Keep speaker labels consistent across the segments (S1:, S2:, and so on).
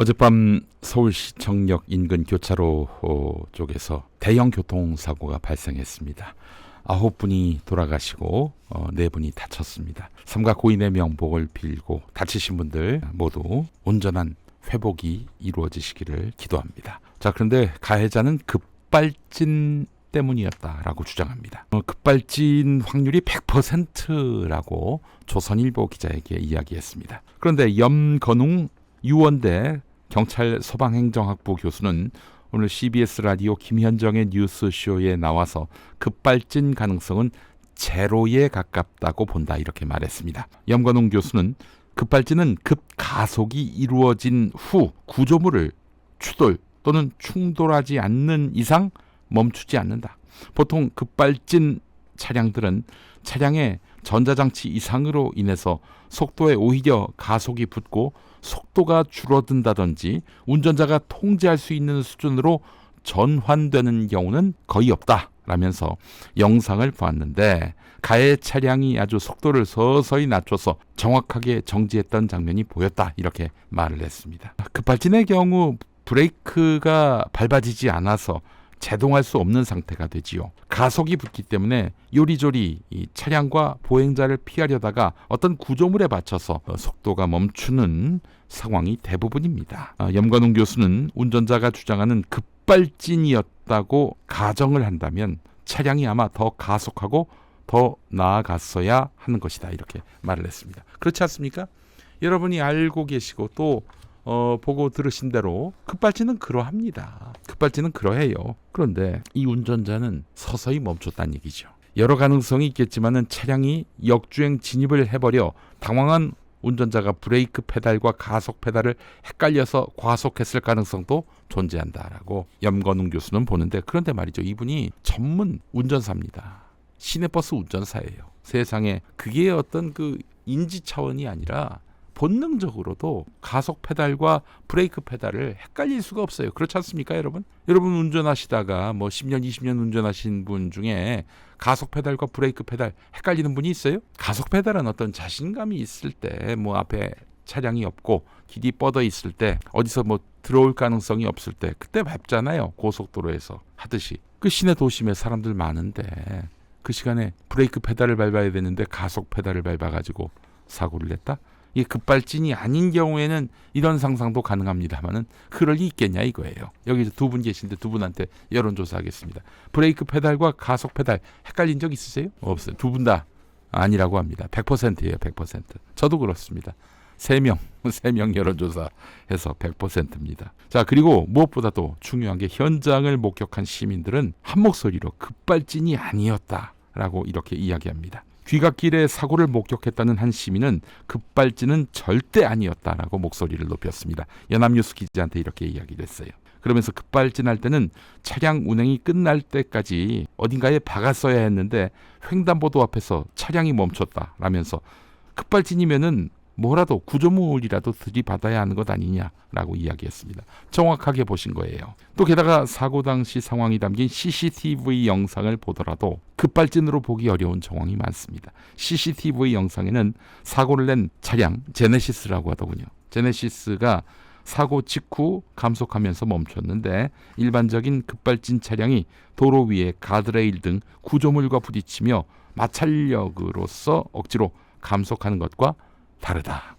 S1: 어젯밤 서울시청역 인근 교차로 쪽에서 대형 교통사고가 발생했습니다. 9분이 돌아가시고 4분이 다쳤습니다. 삼가 고인의 명복을 빌고 다치신 분들 모두 온전한 회복이 이루어지시기를 기도합니다. 자, 그런데 가해자는 급발진 때문이었다라고 주장합니다. 급발진 확률이 100%라고 조선일보 기자에게 이야기했습니다. 그런데 염건웅 유원대 경찰 소방행정학부 교수는 오늘 CBS 라디오 김현정의 뉴스쇼에 나와서 급발진 가능성은 제로에 가깝다고 본다 이렇게 말했습니다. 염건웅 교수는 급발진은 급가속이 이루어진 후 구조물을 추돌 또는 충돌하지 않는 이상 멈추지 않는다. 보통 급발진 차량들은 차량의 전자장치 이상으로 인해서 속도에 오히려 가속이 붙고 속도가 줄어든다든지 운전자가 통제할 수 있는 수준으로 전환되는 경우는 거의 없다라면서 영상을 보았는데 가해 차량이 아주 속도를 서서히 낮춰서 정확하게 정지했던 장면이 보였다 이렇게 말을 했습니다. 급발진의 경우 브레이크가 밟아지지 않아서 제동할 수 없는 상태가 되지요. 가속이 붙기 때문에 요리조리 이 차량과 보행자를 피하려다가 어떤 구조물에 받쳐서 속도가 멈추는 상황이 대부분입니다. 염관웅 교수는 운전자가 주장하는 급발진이었다고 가정을 한다면 차량이 아마 더 가속하고 더 나아갔어야 하는 것이다 이렇게 말을 했습니다. 그렇지 않습니까? 여러분이 알고 계시고 또 보고 들으신 대로 급발진은 그러합니다. 급발진은 그러해요. 그런데 이 운전자는 서서히 멈췄다는 얘기죠. 여러 가능성이 있겠지만은 차량이 역주행 진입을 해버려 당황한 운전자가 브레이크 페달과 가속 페달을 헷갈려서 과속했을 가능성도 존재한다라고 염건웅 교수는 보는데, 그런데 말이죠. 이분이 전문 운전사입니다. 시내버스 운전사예요. 세상에 그게 어떤 그 인지 차원이 아니라 본능적으로도 가속 페달과 브레이크 페달을 헷갈릴 수가 없어요. 그렇지 않습니까, 여러분? 여러분 운전하시다가 뭐 10년, 20년 운전하신 분 중에 가속 페달과 브레이크 페달 헷갈리는 분이 있어요? 가속 페달은 어떤 자신감이 있을 때, 뭐 앞에 차량이 없고 길이 뻗어 있을 때, 어디서 뭐 들어올 가능성이 없을 때 그때 밟잖아요. 고속도로에서 하듯이. 그 시내 도심에 사람들 많은데 그 시간에 브레이크 페달을 밟아야 되는데 가속 페달을 밟아가지고 사고를 냈다? 이 급발진이 아닌 경우에는 이런 상상도 가능합니다만은 그럴 리 있겠냐 이거예요. 여기 두 분 계신데 두 분한테 여론조사하겠습니다. 브레이크 페달과 가속 페달 헷갈린 적 있으세요? 없어요. 두 분 다 아니라고 합니다. 100%예요. 100%. 저도 그렇습니다. 3명 여론조사해서 100%입니다. 자, 그리고 무엇보다도 중요한 게 현장을 목격한 시민들은 한 목소리로 급발진이 아니었다라고 이렇게 이야기합니다. 귀갓길에 사고를 목격했다는 한 시민은 급발진은 절대 아니었다라고 목소리를 높였습니다. 연합뉴스 기자한테 이렇게 이야기를 했어요. 그러면서 급발진할 때는 차량 운행이 끝날 때까지 어딘가에 박았어야 했는데 횡단보도 앞에서 차량이 멈췄다라면서 급발진이면은 뭐라도 구조물이라도 들이받아야 하는 것 아니냐라고 이야기했습니다. 정확하게 보신 거예요. 또 게다가 사고 당시 상황이 담긴 CCTV 영상을 보더라도 급발진으로 보기 어려운 정황이 많습니다. CCTV 영상에는 사고를 낸 차량 제네시스라고 하더군요. 제네시스가 사고 직후 감속하면서 멈췄는데 일반적인 급발진 차량이 도로 위에 가드레일 등 구조물과 부딪히며 마찰력으로서 억지로 감속하는 것과 다르다.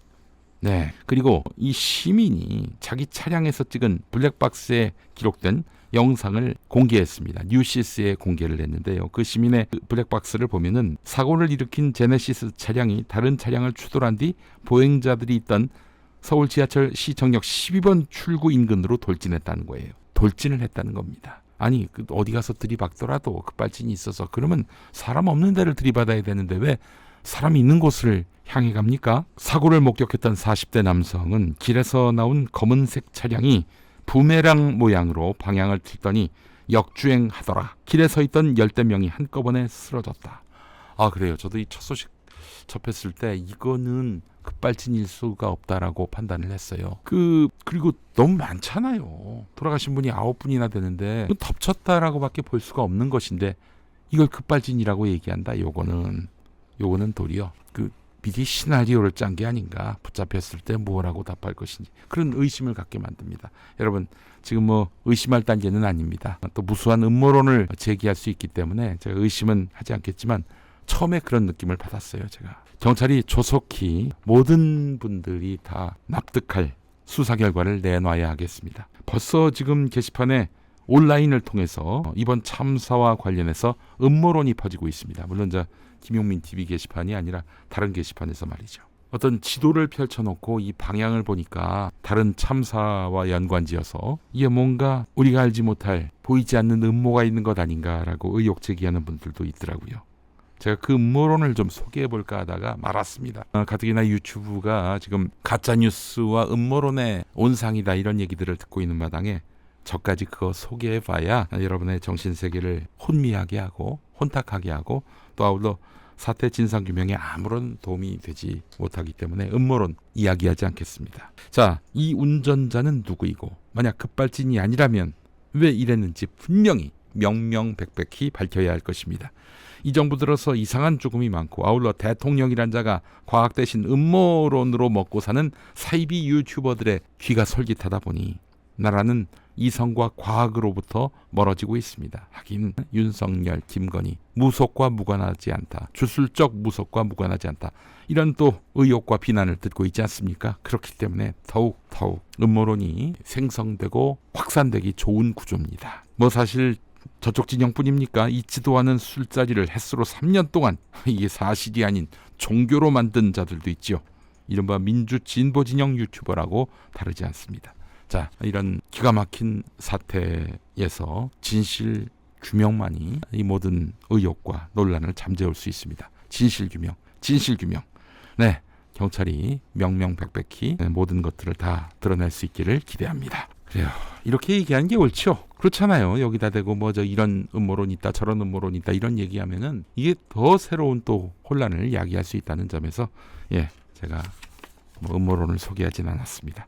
S1: 네. 그리고 이 시민이 자기 차량에서 찍은 블랙박스에 기록된 영상을 공개했습니다. 뉴시스에 공개를 했는데요. 그 시민의 블랙박스를 보면은 사고를 일으킨 제네시스 차량이 다른 차량을 추돌한 뒤 보행자들이 있던 서울 지하철 시청역 12번 출구 인근으로 돌진했다는 거예요. 돌진을 했다는 겁니다. 아니, 어디 가서 들이박더라도 급발진이 있어서 그러면 사람 없는 데를 들이받아야 되는데 왜 사람이 있는 곳을 향해 갑니까? 사고를 목격했던 40대 남성은 길에서 나온 검은색 차량이 부메랑 모양으로 방향을 틀더니 역주행하더라. 길에 서 있던 열댓 명이 한꺼번에 쓰러졌다. 아, 그래요. 저도 이 첫 소식 접했을 때 이거는 급발진일 수가 없다라고 판단을 했어요. 그리고 너무 많잖아요. 돌아가신 분이 9분이나 되는데 덮쳤다라고밖에 볼 수가 없는 것인데 이걸 급발진이라고 얘기한다. 요거는 도리어 미리 시나리오를 짠 게 아닌가, 붙잡혔을 때 뭐라고 답할 것인지 그런 의심을 갖게 만듭니다. 여러분 지금 뭐 의심할 단계는 아닙니다. 또 무수한 음모론을 제기할 수 있기 때문에 제가 의심은 하지 않겠지만 처음에 그런 느낌을 받았어요. 제가 경찰이 조속히 모든 분들이 다 납득할 수사 결과를 내놔야 하겠습니다. 벌써 지금 게시판에 온라인을 통해서 이번 참사와 관련해서 음모론이 퍼지고 있습니다. 물론 김용민 TV 게시판이 아니라 다른 게시판에서 말이죠. 어떤 지도를 펼쳐놓고 이 방향을 보니까 다른 참사와 연관지어서 이게 뭔가 우리가 알지 못할 보이지 않는 음모가 있는 것 아닌가라고 의혹 제기하는 분들도 있더라고요. 제가 그 음모론을 좀 소개해볼까 하다가 말았습니다. 가뜩이나 유튜브가 지금 가짜뉴스와 음모론의 온상이다 이런 얘기들을 듣고 있는 마당에 저까지 그거 소개해봐야 여러분의 정신세계를 혼미하게 하고 혼탁하게 하고 또 아울러 사태 진상규명에 아무런 도움이 되지 못하기 때문에 음모론 이야기하지 않겠습니다. 자, 이 운전자는 누구이고 만약 급발진이 아니라면 왜 이랬는지 분명히 명명백백히 밝혀야 할 것입니다. 이 정부 들어서 이상한 죽음이 많고 아울러 대통령이란 자가 과학 대신 음모론으로 먹고 사는 사이비 유튜버들의 귀가 솔깃하다 보니 나라는 이성과 과학으로부터 멀어지고 있습니다. 하긴 윤석열, 김건희 무속과 무관하지 않다. 주술적 무속과 무관하지 않다. 이런 또 의혹과 비난을 듣고 있지 않습니까? 그렇기 때문에 더욱 음모론이 생성되고 확산되기 좋은 구조입니다. 뭐 사실 저쪽 진영뿐입니까? 잊지도 않은 술자리를 햇수로 3년 동안 이게 사실이 아닌 종교로 만든 자들도 있죠. 이른바 민주진보 진영 유튜버라고 다르지 않습니다. 자, 이런 기가 막힌 사태에서 진실 규명만이 이 모든 의혹과 논란을 잠재울 수 있습니다. 진실 규명. 네, 경찰이 명명백백히 모든 것들을 다 드러낼 수 있기를 기대합니다. 그래요. 이렇게 얘기하는 게 옳죠. 그렇잖아요. 여기다 대고 뭐 이런 음모론 있다, 저런 음모론 있다 이런 얘기하면은 이게 더 새로운 또 혼란을 야기할 수 있다는 점에서 제가 음모론을 소개하진 않았습니다.